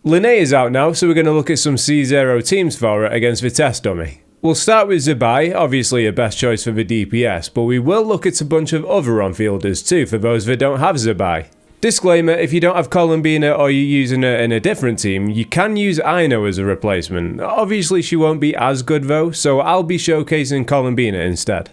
Linnea is out now, so we're going to look at some C0 teams for her against the test dummy. We'll start with Zabai, obviously a best choice for the DPS, but we will look at a bunch of other on-fielders too for those that don't have Zabai. Disclaimer, if you don't have Columbina or you're using her in a different team, you can use Ino as a replacement. Obviously she won't be as good though, so I'll be showcasing Columbina instead.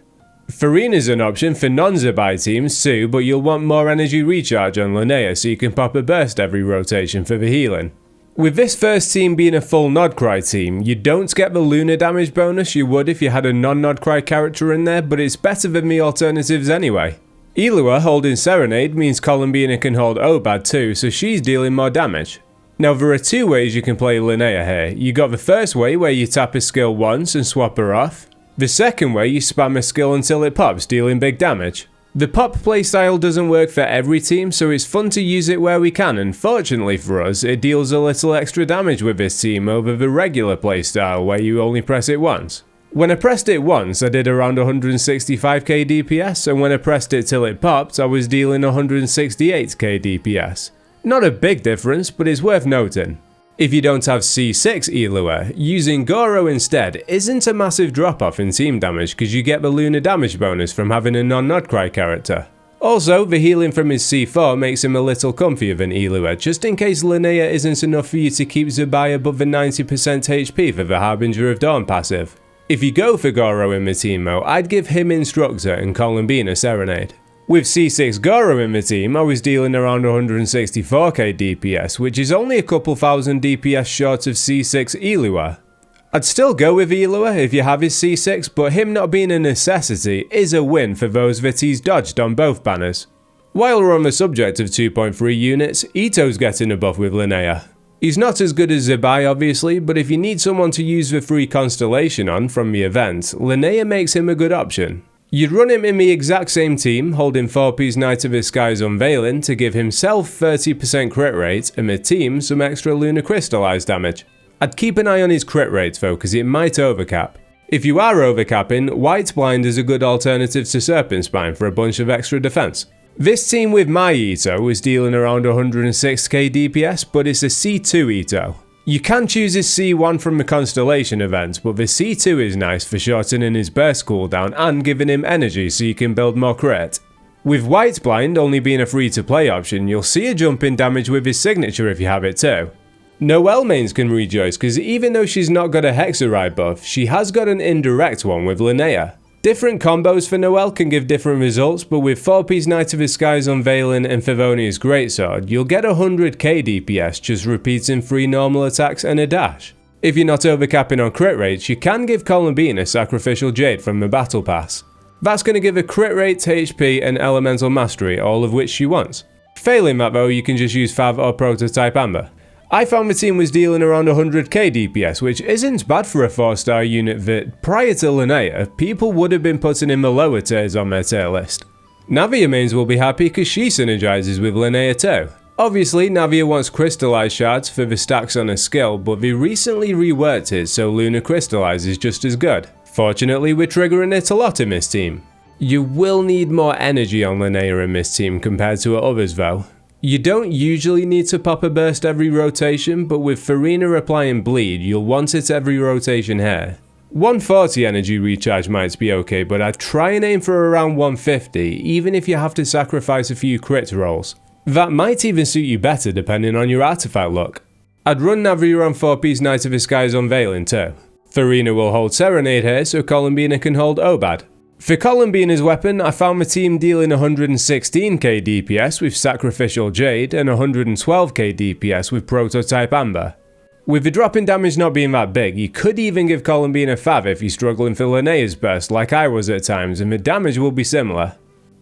Farina's an option for non-Zabai teams too, but you'll want more energy recharge on Linnea so you can pop a burst every rotation for the healing. With this first team being a full Nodcry team, you don't get the Luna damage bonus you would if you had a non-Nodcry character in there, but it's better than the alternatives anyway. Elua holding Serenade means Columbina can hold Obad too, so she's dealing more damage. Now there are two ways you can play Linnea here. You got the first way where you tap a skill once and swap her off. The second way you spam a skill until it pops, dealing big damage. The pop playstyle doesn't work for every team, so it's fun to use it where we can, and fortunately for us, it deals a little extra damage with this team over the regular playstyle where you only press it once. When I pressed it once, I did around 165k DPS, and when I pressed it till it popped, I was dealing 168k DPS. Not a big difference, but it's worth noting. If you don't have C6 Elua, using Goro instead isn't a massive drop off in team damage because you get the Luna damage bonus from having a non-Nodcry character. Also, the healing from his C4 makes him a little comfier than Elua, just in case Linnea isn't enough for you to keep Zabai above the 90% HP for the Harbinger of Dawn passive. If you go for Goro in the team mode, I'd give him Instructor and Columbina Serenade. With C6 Goro in the team, I was dealing around 164k DPS, which is only a couple thousand DPS short of C6 Elua. I'd still go with Elua if you have his C6, but him not being a necessity is a win for those that he's dodged on both banners. While we're on the subject of 2.3 units, Ito's getting a buff with Linnea. He's not as good as Zabai obviously, but if you need someone to use the free constellation on from the event, Linnea makes him a good option. You'd run him in the exact same team, holding 4P's Night of the Skies Unveiling to give himself 30% crit rate and the team some extra Lunar Crystallized damage. I'd keep an eye on his crit rate though, because it might overcap. If you are overcapping, White Blind is a good alternative to Serpent Spine for a bunch of extra defense. This team with my Ito is dealing around 106k DPS, but it's a C2 Ito. You can choose his C1 from the Constellation event, but the C2 is nice for shortening his burst cooldown and giving him energy so you can build more crit. With White Blind only being a free to play option, you'll see a jump in damage with his signature if you have it too. Noelle mains can rejoice because even though she's not got a Hexeride buff, she has got an indirect one with Linnea. Different combos for Noelle can give different results, but with 4P's Night of the Skies Unveiling and Favonia's Greatsword, you'll get 100k DPS just repeating 3 normal attacks and a dash. If you're not overcapping on crit rates, you can give Columbina Sacrificial Jade from the Battle Pass. That's going to give her crit rate, HP and Elemental Mastery, all of which she wants. Failing that though, you can just use Fav or Prototype Amber. I found the team was dealing around 100k DPS, which isn't bad for a 4-star unit that, prior to Linnea, people would have been putting in the lower tiers on their tier list. Navia mains will be happy because she synergizes with Linnea too. Obviously, Navia wants Crystallized Shards for the stacks on her skill, but they recently reworked it so Lunar Crystallize is just as good. Fortunately, we're triggering it a lot in this team. You will need more energy on Linnea in this team compared to her others though. You don't usually need to pop a burst every rotation, but with Farina applying bleed, you'll want it every rotation here. 140 energy recharge might be okay, but I'd try and aim for around 150, even if you have to sacrifice a few crit rolls. That might even suit you better depending on your artifact luck. I'd run Navia on 4P's Night of the Skies Unveiling too. Farina will hold Serenade here so Columbina can hold Obad. For Columbina's weapon, I found the team dealing 116k DPS with Sacrificial Jade and 112k DPS with Prototype Amber. With the drop in damage not being that big, you could even give Columbina Fav if you're struggling for Linnea's burst like I was at times, and the damage will be similar.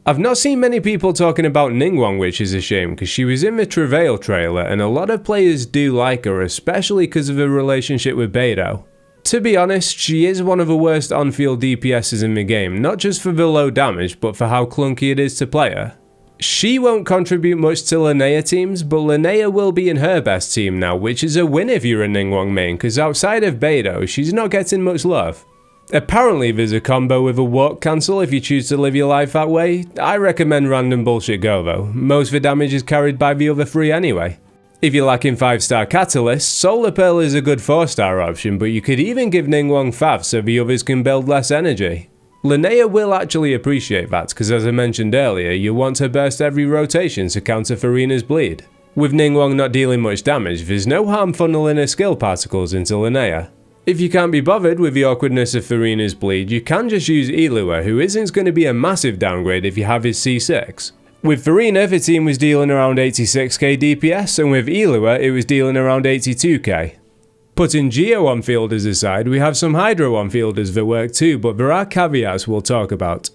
I've not seen many people talking about Ningguang, which is a shame because she was in the Travail trailer and a lot of players do like her, especially because of her relationship with Beidou. To be honest, she is one of the worst on-field DPSs in the game, not just for the low damage, but for how clunky it is to play her. She won't contribute much to Linnea teams, but Linnea will be in her best team now, which is a win if you're a Ningguang main, because outside of Beidou, she's not getting much love. Apparently there's a combo with a walk cancel if you choose to live your life that way. I recommend random bullshit go though, most of the damage is carried by the other three anyway. If you're lacking 5-star catalysts, Solar Pearl is a good 4-star option, but you could even give Ningguang Fav so the others can build less energy. Linnea will actually appreciate that, because as I mentioned earlier, you want to burst every rotation to counter Furina's bleed. With Ningguang not dealing much damage, there's no harm funneling her skill particles into Linnea. If you can't be bothered with the awkwardness of Furina's bleed, you can just use Elua, who isn't going to be a massive downgrade if you have his C6. With Furina, the team was dealing around 86k DPS, and with Elua, it was dealing around 82k. Putting Geo on-fielders aside, we have some Hydro on-fielders that work too, but there are caveats we'll talk about.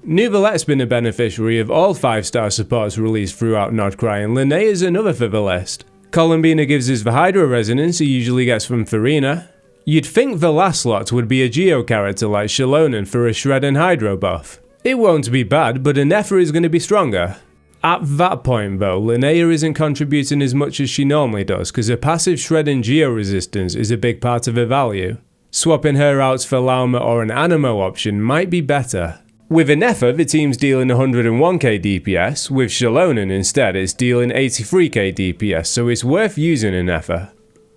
Nuvalet's been a beneficiary of all 5-star supports released throughout Nodcry, and Linnea is another for the list. Columbina gives us the Hydro resonance he usually gets from Furina. You'd think the last slot would be a Geo character like Shalonen for a Shred and Hydro buff. It won't be bad, but a Nefer is going to be stronger. At that point though, Linnea isn't contributing as much as she normally does, because her passive Shred and Geo resistance is a big part of her value. Swapping her out for Lauma or an Anemo option might be better. With a Nefer, the team's dealing 101k DPS, with Shalonen instead it's dealing 83k DPS, so it's worth using a Nefer.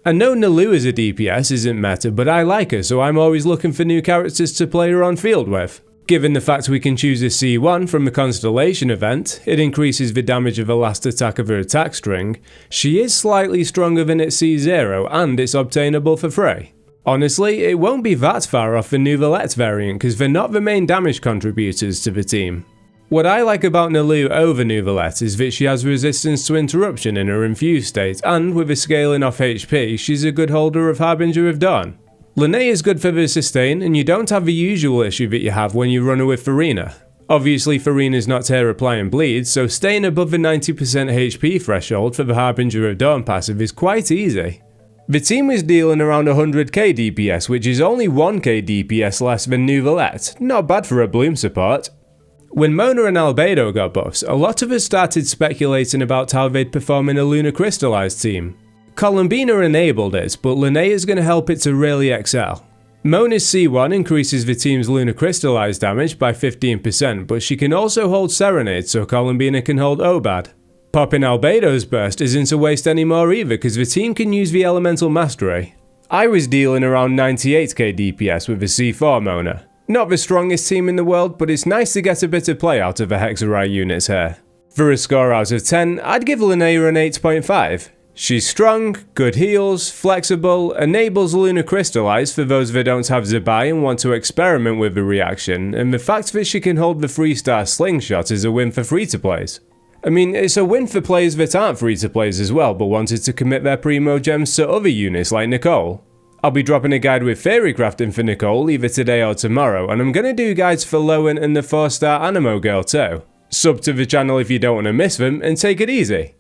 I know Nalu as a DPS isn't meta, but I like her, so I'm always looking for new characters to play her on field with. Given the fact we can choose a C1 from the Constellation event, it increases the damage of the last attack of her attack string, she is slightly stronger than its C0 and it's obtainable for free. Honestly, it won't be that far off the Nuvalet variant because they're not the main damage contributors to the team. What I like about Nalu over Nuvalet is that she has resistance to interruption in her infused state, and with a scaling off HP, she's a good holder of Harbinger of Dawn. Linnea is good for the sustain, and you don't have the usual issue that you have when you run her with Furina. Obviously Furina's not here applying bleed, so staying above the 90% HP threshold for the Harbinger of Dawn passive is quite easy. The team is dealing around 100k DPS, which is only 1k DPS less than Nuvalet, not bad for a Bloom support. When Mona and Albedo got buffs, a lot of us started speculating about how they'd perform in a Lunar Crystallized team. Columbina enabled it, but Linnea is going to help it to really excel. Mona's C1 increases the team's Lunar Crystallized damage by 15%, but she can also hold Serenade so Columbina can hold Obad. Popping Albedo's burst isn't a waste anymore either because the team can use the Elemental Mastery. I was dealing around 98k DPS with the C4 Mona. Not the strongest team in the world, but it's nice to get a bit of play out of the Hexarai units here. For a score out of 10, I'd give Linnea an 8.5. She's strong, good heals, flexible, enables Lunar Crystallize for those that don't have Zabai and want to experiment with the reaction, and the fact that she can hold the 3-star Slingshot is a win for free-to-plays. I mean, it's a win for players that aren't free-to-plays as well but wanted to commit their Primo Gems to other units like Nicole. I'll be dropping a guide with Fairy Crafting for Nicole either today or tomorrow, and I'm going to do guides for Lowen and the 4-star Anemo Girl too. Sub to the channel if you don't want to miss them, and take it easy.